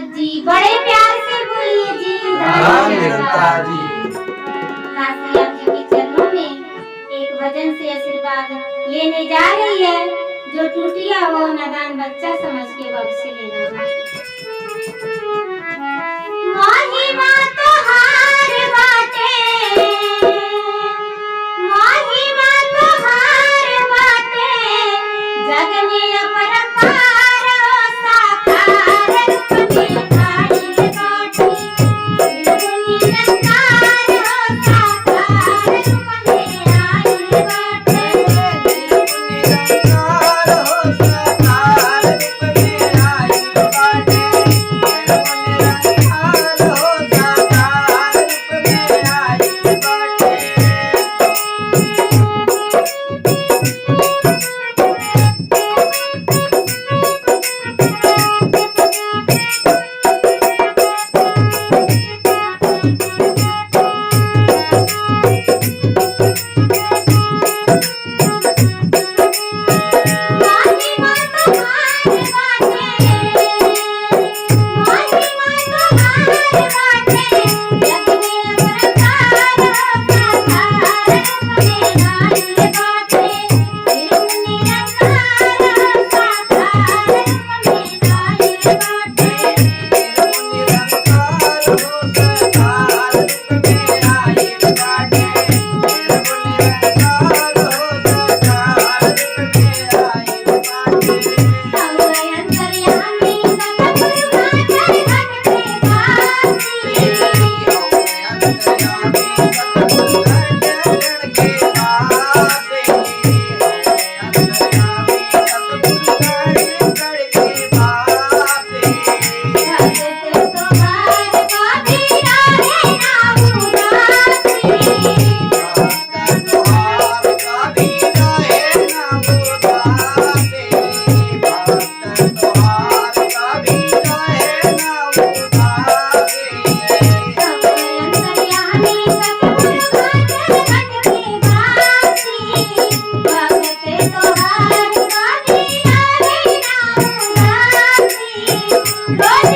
जी बड़े प्यार से बोलिए जी। निरंकार जी। काशी आप जी के चरणों में एक भजन से आशीर्वाद लेने जा रही है। जो टूटिया हो नादान बच्चा समझ के बख्श लेना। महिमा तोहार बाटे, महिमा तोहार बाटे, जग में अपरंपार हो साकार रूप में आइल बाटे। बिल्कुल निरंकार हो साकार रूप में आइल बाटे। निरंकार हो साकार रूप में आइल बाटे। निरंकार हो साकार रूप में आइल बाटे। महिमा तोहार बाटे, महिमा तोहार बाटे, जग में अपरंपार हो साकार रूप में आइल बाटे। बिल्कुल निरंकार हो साकार रूप में आइल बाटे। निरंकार हो साकार रूप में आइल बाटे। निरंकार हो साकार रूप में आइल बाटे। हौवे अंतर्यामी सतगुरु घाटर घट के वासी। भगत तोहार कबीरा रे ना उदासी। हौवे अंतर्यामी सतगुरु घाटर घट के वासी। भगत तोहार कबीरा रे ना उदासी। रोज